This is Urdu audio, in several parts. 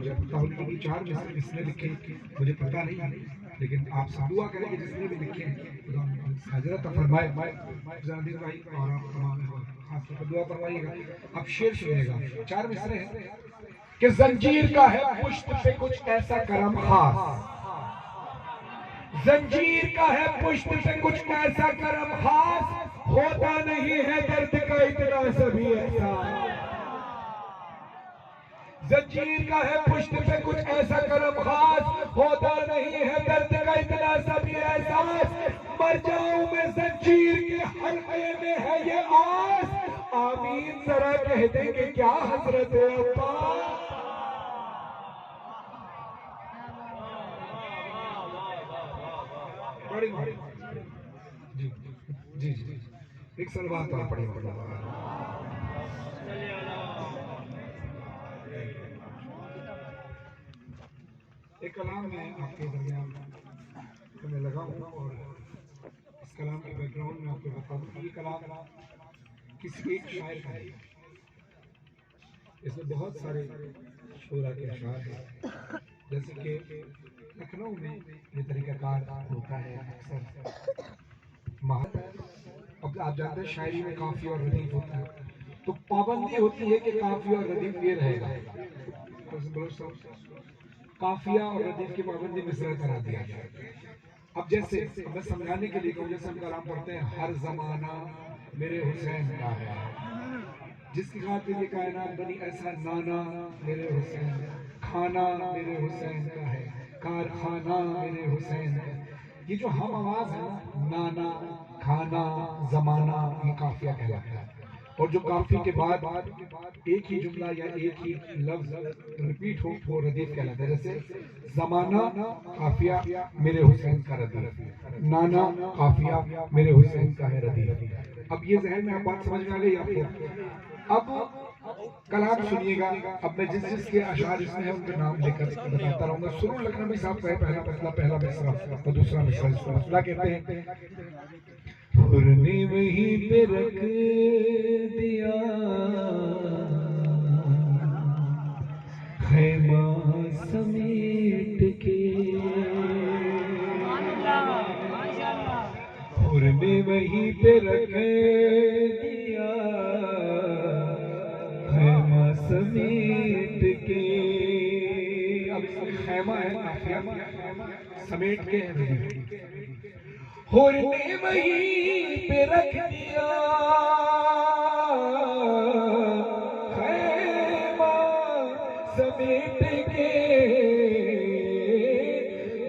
مجھے پتا ہو، لیکن یہ 4 مصرے کس نے لکھے مجھے پتا نہیں، لیکن آپ سب دعا کریں کہ جس نے بھی لکھے خدا حضرت فرمائے جاندیر بھائی، اور آپ تمام خاص طور پر دعا فرمائیے گا۔ اب شعر سنیے گا، 4 مصرے ہیں کہ زنجیر کا ہے پشت پہ کچھ ایسا کرم خاص، زنجیر کا ہے پشت پہ کچھ ایسا کرم خاص، ہوتا نہیں ہے درد کا اتنا سبھی احساس، زنجیر کا ہے پشت پہ کچھ ایسا کرم خاص، ہوتا نہیں ہے درد کا اتنا سبھی احساس، مر جاؤں میں زنجیر کے حلقے میں ہے یہ آس، آمین ذرا کہہ دیں کہ کیا حضرت عباس۔ بڑی بڑی جی جی جی ایک سلوات اور پڑھی ایک کلام میں آپ کے درمیان میں لگا ہوں، اور اس کلام کے بیک گراؤنڈ میں آپ کو بتا دوں کہ یہ کلام کسی ایک شاعر کا ہے، اس میں بہت سارے شعراء کے اشعار ہیں، جیسے کہ لکھنؤ میں یہ طریقہ کار ہوتا ہے اکثر اب آپ جانتے ہیں شاعری میں قافیہ اور ردیف ہوتا ہے، تو پابندی ہوتی ہے کہ قافیہ اور ردیف یہ رہے گا، قافیہ اور ردیف کی پابندی مصرع کرا دیا جائے۔ اب جیسے میں سمجھانے کے لیے کہوں، جیسے ہم کلام پڑھتے ہیں، ہر زمانہ میرے حسین کا ہے، جس کی خاطر یہ کائنات بنی ایسا نانا میرے حسین، کھانا میرے حسین کا ہے، کارخانہ میرے حسین کا ہے، یہ جو ہم آواز ہے نانا کھانا زمانہ، یہ قافیہ کہلاتا ہے، اور جو قافیے کے بعد ایک ہی جملہ یا ایک ہی لفظ ریپیٹ ہو وہ ردیف کہلاتا ہے، جیسے زمانہ قافیہ میرے حسین کا ردیف، نانا قافیہ میرے حسین کا ہے ردیف۔ اب یہ ذہن میں آپ بات سمجھ میں آ گئی آپ کو؟ اب کلام سنیے گا، اب میں جس کے اشعار اس میں ہے ان کے نام لے کر بتاتا رہوں گا۔ سرور لکھنوی صاحب کا ہے پہلا مسئلہ، پہلا مصرع اور دوسرا مصرع، اس کو مسئلہ کہتے ہیں۔ حر نے وہیں پہ رکھ دیا خیمہ سمیٹ کے، حر نے وہیں پہ رکھ دیا خیمہ سمیٹ کے، اب اس میں خیمہ ہے قافیہ، سمیٹ کے ہے، حر نے وہیں پہ رکھ دیا خیمہ سمیٹ کے،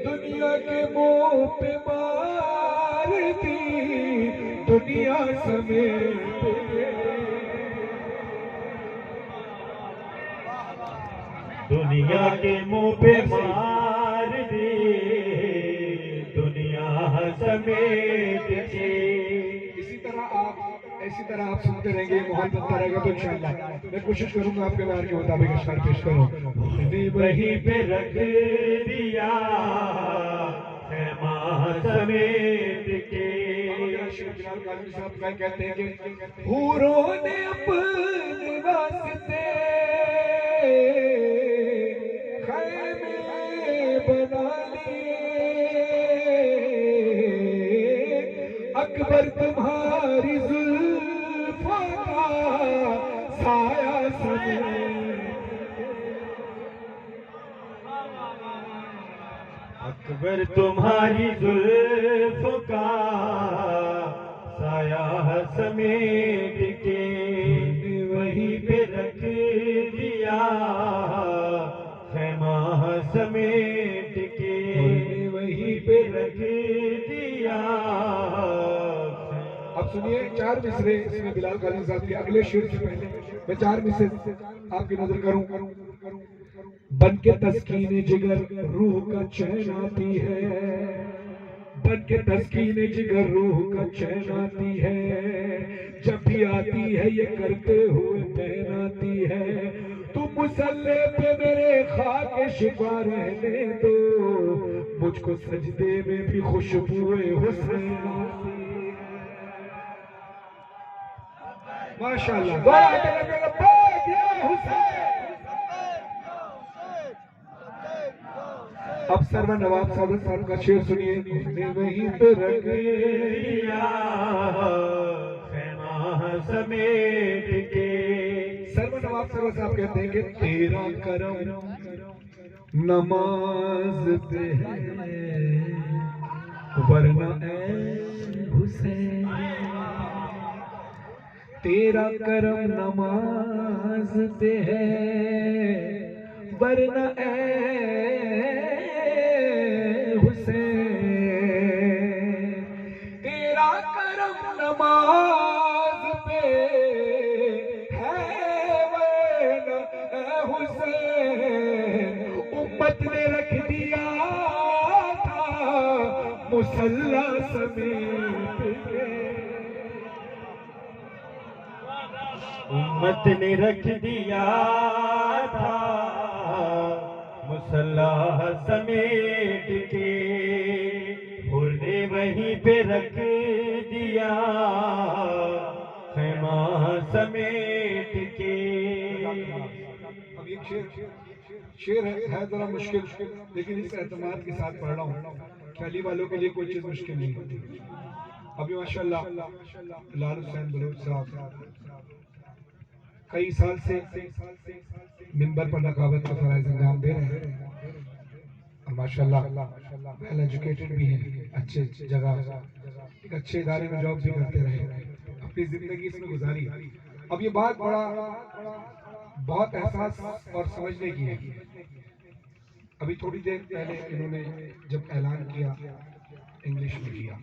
دنیا کے منہ پہ مار دی دنیا سمیٹ کے، دنیا کے منہ پہ مار دی دنیا سمیٹ کے۔ اسی طرح آپ سنتے رہیں گے، ماحول بنتا رہے گا تو انشاءاللہ میں کوشش کروں گا آپ کے بار کے مطابق اشعار پیش کروں۔ وہیں پہ رکھ دیا خیمہ سمیٹ کے، کہتے ہیں کہ حوروں نے اپنے واسطے خیمے بنا لیے، اکبر تمہاری زلفوں کا سایہ سمیٹ، اکبر تمہاری زلفوں کا سایہ سمیٹ کے، وہیں پہ رکھ دیا خیمہ سمیٹ کے، وہیں پہ رکھ دیا۔ اب سنیے 4 مصرے اس میں بلال غازی صاحب کے اگلے شعر سے پہلے میں 4 مصرے آپ کی نظر کروں۔ بن کے تسکین جگر روح کا چین آتی ہے، بن کے تسکین جگر روح کا چین آتی ہے، جب بھی آتی ہے یہ کرتے ہوئے پین آتی ہے، تو مسلح پہ میرے خاک شفا رہنے دو، مجھ کو سجدے میں بھی خوشبو حسین آتی ہے۔ ماشاءاللہ، دعا کے لگے لبیک یا حسین، اب سرور نواب صاحب کا شعر سنیے. وہیں پہ رکھ دیا خیمہ سمیٹ کے. سرور نواب صاحب کہتے ہیں کہ تیرا کرم نماز پہ ہے ورنہ اے حسین. تیرا کرم نماز پہ ہے ورنہ اے حسین. تیرا کرم نماز پہ ہے ورنہ اے حسین. امت نے رکھ دیا تھا مصلی سمیٹ کے. امت نے رکھ دیا تھا مصلی سمیٹ کے. حر نے وہیں پہ رکھ دیا خیمہ سمیٹ کے. اب ایک شعر ہے ذرا مشکل، لیکن اس اعتماد کے ساتھ پڑھ رہا ہوں کہ علی والوں کے لیے کوئی چیز مشکل نہیں ہوتی. ابھی ماشاءاللہ لال حسین بلوچ صاحب کئی سال سے منبر پر نقابت کا فرائض انجام دے رہے ہیں اور ماشاءاللہ ویل ایجوکیٹڈ بھی ہیں، اچھے جگہ ایک اچھے ادارے میں جاب بھی کرتے رہے، اپنی زندگی اس میں گزاری. اب یہ بات بہت احساس اور سمجھنے کی ہے. ابھی تھوڑی دیر پہلے انہوں نے جب اعلان کیا انگلش میں کیا،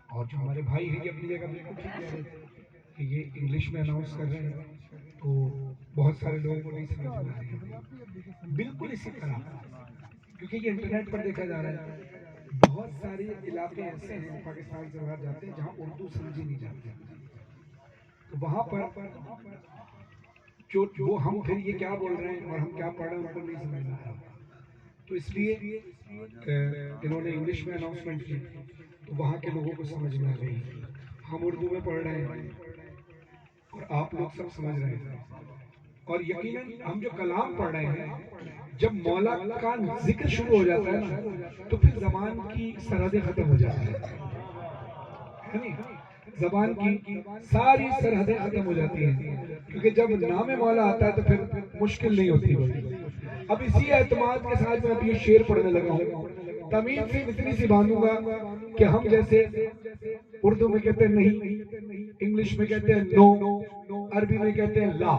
اور جو ہمارے بھائی ہیں یہ اپنی جگہ بالکل ٹھیک کہہ رہے تھے کہ یہ انگلش میں اناؤنس کر رہے ہیں تو بہت سارے لوگوں کو نہیں سمجھ میں آ رہی ہے. بالکل اسی طرح کیونکہ یہ انٹرنیٹ پر دیکھا جا رہا ہے بہت سارے علاقے ایسے ہیں پاکستان سے باہر جاتے ہیں جہاں اردو سمجھی نہیں جاتی، تو وہاں پر جو وہ ہم پھر یہ کیا بول رہے ہیں اور ہم کیا پڑھ رہے ہیں ان کو نہیں سمجھ میں آ رہا. تو اس لیے انہوں نے انگلش میں اناؤنسمنٹ کی تو وہاں کے لوگوں کو سمجھ میں آ گئی. ہم اردو میں پڑھ رہے ہیں اور آپ لوگ سب سمجھ رہے ہیں، اور یقیناً ہم جو کلام پڑھ رہے ہیں جب مولا کا ذکر شروع ہو جاتا ہے نا تو پھر زبان کی سرحدیں ختم ہو جاتی ہیں، زبان کی ساری سرحدیں ختم ہو جاتی ہیں، کیونکہ جب نام مولا آتا ہے تو پھر مشکل نہیں ہوتی. اب اسی اعتماد کے ساتھ میں اب یہ شعر پڑھنے لگا ہوں. تمیز سے اتنی سی باندھوں گا کہ ہم جیسے اردو میں کہتے ہیں نہیں، انگلش میں کہتے ہیں نو، عربی میں کہتے ہیں لا.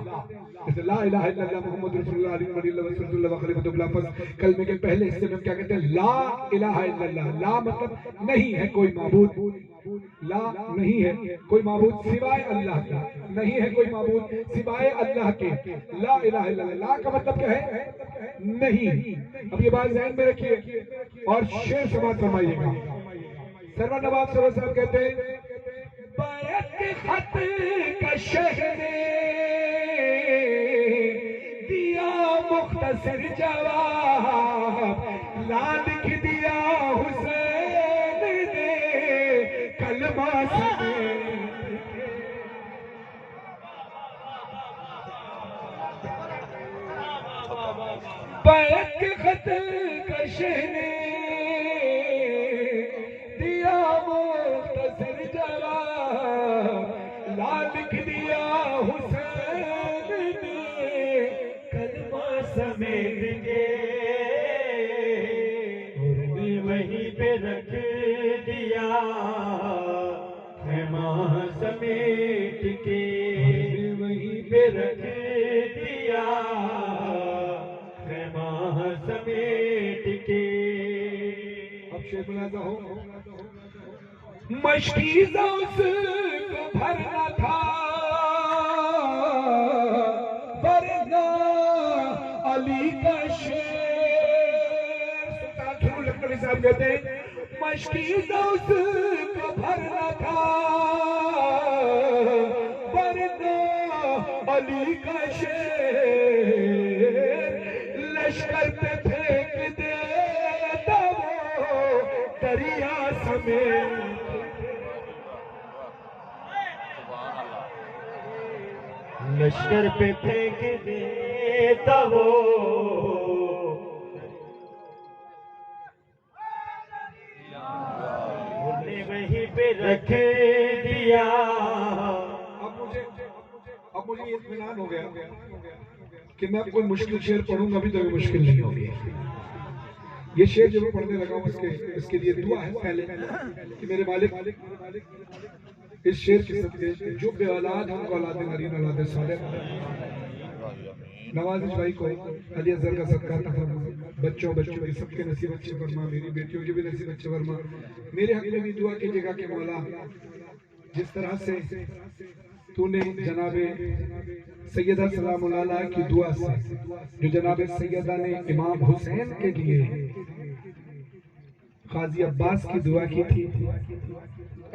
جیسے لا الہ الا اللہ محمد رسول اللہ علیہ وسلم رسول اللہ خلیفۃ اللہ پس کلمے کے پہلے حصے میں کیا کہتے ہیں لا الہ الا اللہ. لا مطلب نہیں ہے کوئی معبود، لا نہیں ہے کوئی معبود سوائے اللہ کا، نہیں ہے کوئی معبود سوائے اللہ کے. لا الہ الا اللہ، لا کا مطلب کیا ہے؟ نہیں. اب یہ بات ذہن میں رکھیے اور شعر سماعت فرمائیے گا. سرور نواب صاحب کہتے ہیں بیعت خط کا شہر نے دیا مختصر جواب، لا لکھ دیا حسین نے کلمہ سمیٹ کے. بیعت خط کا شہر نے دیا مختصر جواب، لا لکھ دیا حسین نے کلمہ سمیٹ کے. اور وہیں پہ رکھ دیا خیمہ سمیٹ کے. وہیں پہ رکھ دیا خیمہ سمیٹ کے. اب شعر بناتا ہوں. مشکی زوز کو بھرنا تھا ورنہ علی کا شعر. سلطان شروع لکھنوی صاحب کہتے ہیں مشکی زوز کو بھرنا تھا ورنہ علی کا شعر. لشکر پہ پھینک دیتا وہ دریا سمیت. لشکر پہ پھینک دیتا وہ رکھ دیا. اب مجھے یہ اطمینان ہو گیا کہ میں کوئی مشکل شعر پڑھوں گا بھی تو یہ مشکل نہیں ہوگی. یہ شعر جو میں پڑھنے لگا ہوں اس کے لیے دعا ہے پہلے کہ میرے مالک اس شعر کے صدقے جو بے اولاد ہم کو اولاد نرین اولاد صالح نوازش بھائی کو علی اصغر کا صدقہ عطا فرما. بچوں کے سب کے نصیب اچھے فرما. میری بیٹیوں کے بھی نصیب اچھے فرما. میرے حق میں بھی دعا کیجیے گا کہ مولا جس طرح سے تو نے جناب سیدہ سلام اللہ علیہ کی دعا سے جو جناب سیدہ نے امام حسین کے لیے قاضی عباس کی دعا کی تھی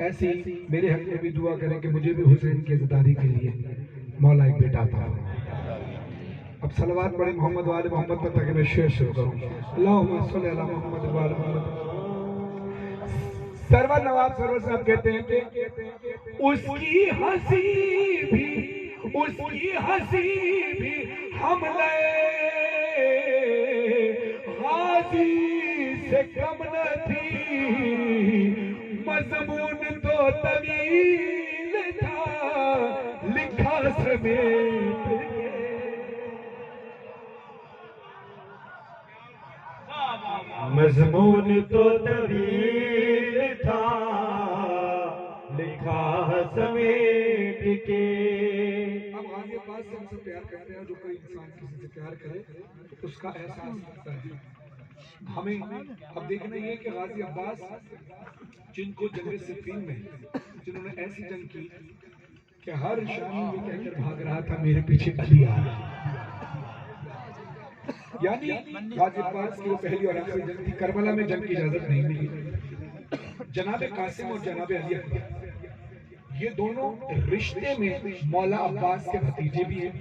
ایسی میرے حق میں بھی دعا کریں کہ مجھے بھی حسین کی عزتداری کے لیے مولا ایک بیٹا عطا فرما. اب صلوات پڑھیں محمد وآل محمد پر تاکہ میں شعر شروع کروں. اللہم صلی علی محمد وآل محمد. سرور نواب سرور صاحب کہتے ہیں کہ اس کی ہنسی بھی حملے غازی سے کم نہ تھی. مضمون تو طویل تھا لکھا سمیت کے. مضمون تو طویل تھا لکھا سمیٹ کے. اب غازی عباس سے ہم سے پیار کرتے ہیں. جو کوئی انسان کسی سے پیار کرے اس کا احساس ہوتا ہے. ہمیں اب دیکھنا یہ کہ غازی عباس جن کو جنگ صفین میں جنہوں نے ایسی جنگ کی کہ ہر شامی یہ کہہ کر بھاگ رہا تھا میرے پیچھے علی آ رہا. یعنی غازی عباس کی وہ پہلی اور آخری جنگ تھی. کربلا میں جنگ کی اجازت نہیں ملی. جناب قاسم اور جناب علی اکبر یہ دونوں رشتے میں مولا عباس کے بھتیجے بھی ہیں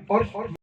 اور